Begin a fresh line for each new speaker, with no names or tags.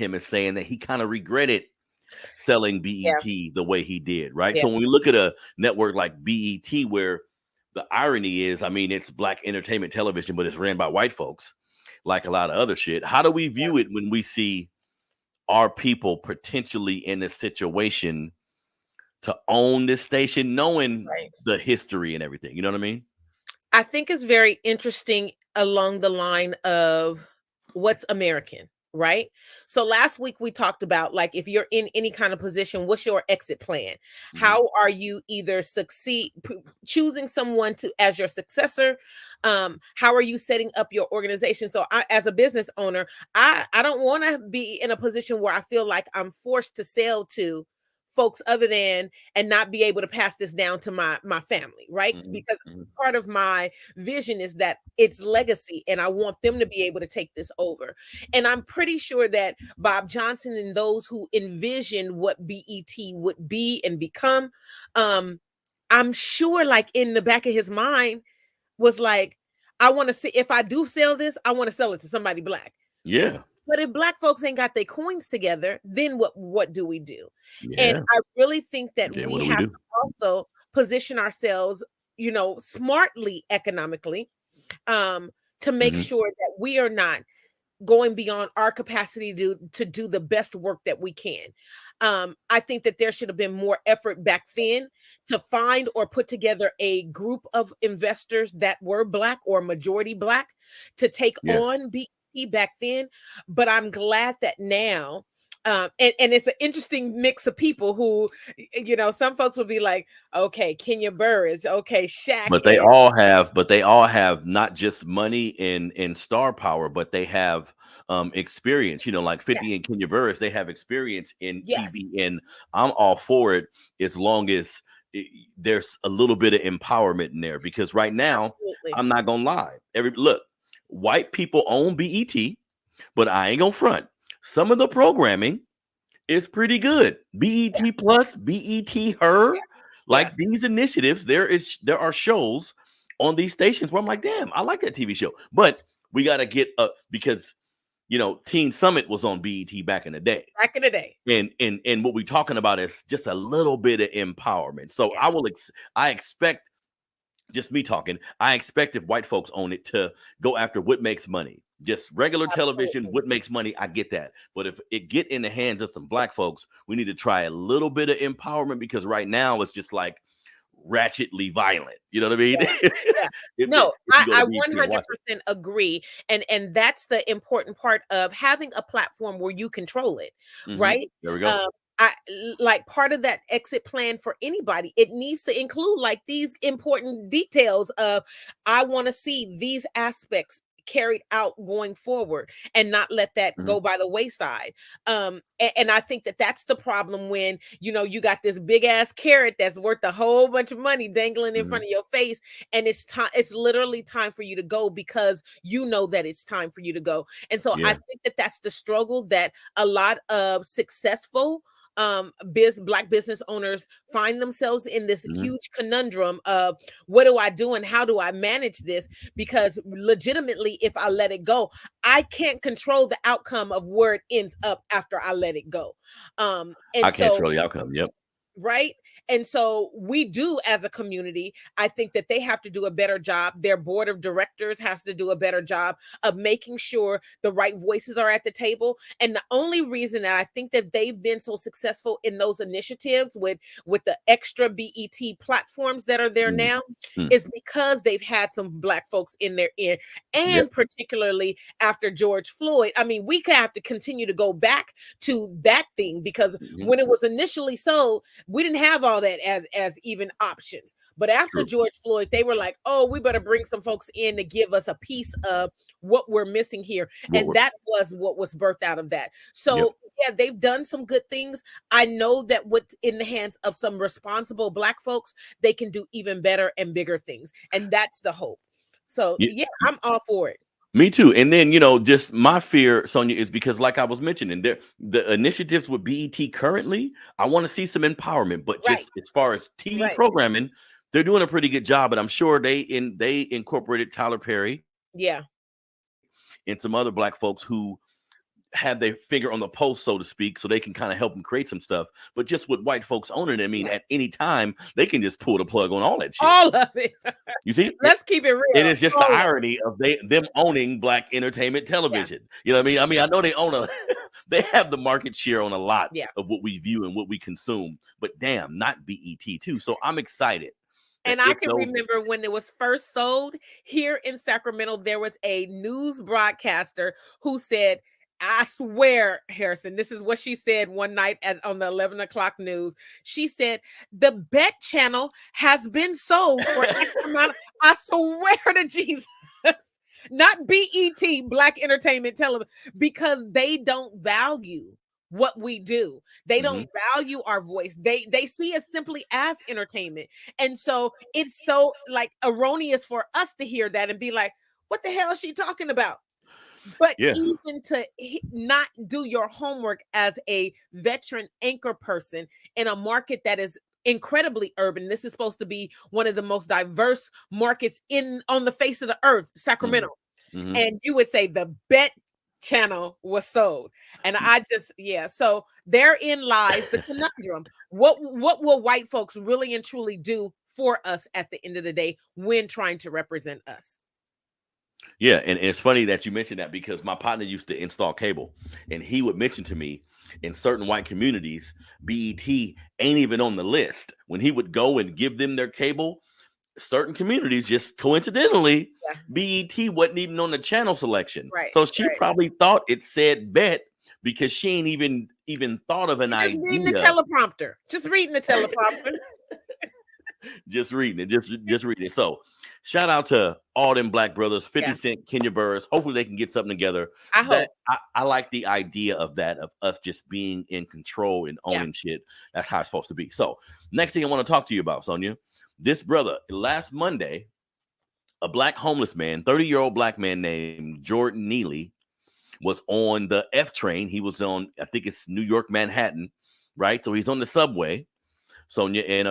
him as saying that he kind of regretted selling
Yeah.
BET the way he did, right?
Yeah.
So when we look at a network like BET, where the irony is, I mean, it's black entertainment television, but it's ran by white folks, like a lot of other shit. How do we view it when we see our people potentially in a situation to own this station, knowing
Right.
the history and everything? You know what I mean?
I think it's very interesting along the line of what's American, right? So last week we talked about, like, if you're in any kind of position, what's your exit plan?
Mm-hmm.
How are you either choosing someone to as your successor? How are you setting up your organization? So as a business owner, I don't want to be in a position where I feel like I'm forced to sell to folks other than and not be able to pass this down to my family, right? Because
Mm-hmm.
part of my vision is that it's legacy and I want them to be able to take this over. And I'm pretty sure that Bob Johnson and those who envisioned what BET would be and become, I'm sure, like, in the back of his mind was like, I want to see, if I do sell this, I want to sell it to somebody black.
Yeah.
But if black folks ain't got their coins together, then what do we do? And
Yeah.
I really think that
Yeah. What
we
do we
have
do?
to also position ourselves, smartly economically, to make
Mm-hmm.
sure that we are not going beyond our capacity to do the best work that we can. I think that there should have been more effort back then to find or put together a group of investors that were black or majority black to take
Yeah.
on BET back then. But I'm glad that now, and it's an interesting mix of people who, some folks will be like, okay, Kenya Burr is okay, Shaq
But
is.
they all have not just money and star power, but they have experience. You know, like 50
Yes,
and Kenya Burris, they have experience in
yes,
TV, and I'm all for it as long as there's a little bit of empowerment in there. Because right now,
absolutely.
I'm not gonna lie. Look, white people own BET, but I ain't gonna front. Some of the programming is pretty good.
Yeah,
BET Plus, BET Her,
yeah,
like these initiatives, there are shows on these stations where I'm like, damn, I like that TV show. But we got to get up because Teen Summit was on BET back in the day.
back in the day.
And what we're talking about is just a little bit of empowerment. So
Yeah.
I expect, just me talking, I expect if white folks own it to go after what makes money. Just regular television,
Absolutely.
what makes money, I get that. But if it get in the hands of some black folks, we need to try a little bit of empowerment because right now it's just like ratchetly violent. You know what I mean?
Yeah. Yeah. No,
If you go to
I
BET and watch it.
100% agree. And that's the important part of having a platform where you control it, right?
There we go.
Um, like, part of that exit plan for anybody, it needs to include like these important details of, I want to see these aspects carried out going forward and not let that
Mhm.
go by the wayside. And I think that that's the problem when you got this big ass carrot that's worth a whole bunch of money dangling in
Mhm.
front of your face, and it's literally time for you to go because you know that it's time for you to go. And so I
Yeah.
think that that's the struggle that a lot of successful black business owners find themselves in, this
Mhm.
huge conundrum of, what do I do and how do I manage this? Because legitimately, if I let it go, I can't control the outcome of where it ends up after I let it go.
I
And
can't
so,
control the outcome. Yep.
right? And so we do, as a community, I think that they have to do a better job. Their board of directors has to do a better job of making sure the right voices are at the table. And the only reason that I think that they've been so successful in those initiatives with the extra BET platforms that are there
Mhm.
now
Mm.
is because they've had some black folks in their ear.
Yep.
And particularly after George Floyd, I mean, we have to continue to go back to that thing, because
Mhm.
when it was initially sold, we didn't have all that as even options. But after
True.
George Floyd, they were like, oh, we better bring some folks in to give us a piece of what we're missing here.
What
And
we're
that was what was birthed out of that.
Yep.
So yeah, they've done some good things. I know that with in the hands of some responsible black folks, they can do even better and bigger things. And that's the hope. So
Yeah.
yeah, I'm all for it.
Me too. And then, just my fear, Sonia, is because, like I was mentioning, the initiatives with BET currently, I want to see some empowerment. But
Right,
just as far as TV
right.
programming, they're doing a pretty good job. And I'm sure they incorporated Tyler Perry
Yeah,
and some other black folks who have their finger on the pulse, so to speak, so they can kind of help them create some stuff. But just with white folks owning it, I mean, at any time they can just pull the plug on all that shit.
All of it.
You see,
Let's keep it real.
it is just
All
the
of it.
irony of them owning Black entertainment television. You know what I mean? I mean, I know they own they have the market share on a lot of what we view and what we consume, but damn, not BET too. So I'm excited.
And I can remember when it was first sold here in Sacramento, there was a news broadcaster who said, I swear, Harrison, this is what she said one night on the 11 o'clock news. She said, the Bet channel has been sold for X amount. I swear to Jesus. Not BET, Black Entertainment Television, because they don't value what we do. They don't value our voice. They see us simply as entertainment. And so it's so like erroneous for us to hear that and be like, what the hell is she talking about? But even to not do your homework as a veteran anchor person in a market that is incredibly urban. This is supposed to be one of the most diverse markets on the face of the earth, Sacramento. And you would say the Bet channel was sold. And I just, so therein lies the conundrum. What will white folks really and truly do for us at the end of the day when trying to represent us?
Yeah, and it's funny that you mentioned that because my partner used to install cable, and he would mention to me in certain white communities, BET ain't even on the list. When he would go and give them their cable, certain communities just coincidentally, BET wasn't even on the channel selection.
Right.
So she probably thought it said Bet because she ain't even thought of an idea.
Just reading the teleprompter. Just reading the teleprompter.
Just reading it. Just reading it. So shout out to all them Black brothers, 50 Cent, Kenya Burris. Hopefully they can get something together.
I hope.
I like the idea of that, of us just being in control and owning shit. That's how it's supposed to be. So next thing I want to talk to you about, Sonia, this brother, last Monday, a Black homeless man, 30-year-old Black man named Jordan Neely was on the F train. He was on, I think it's New York, Manhattan, right? So he's on the subway, Sonia, and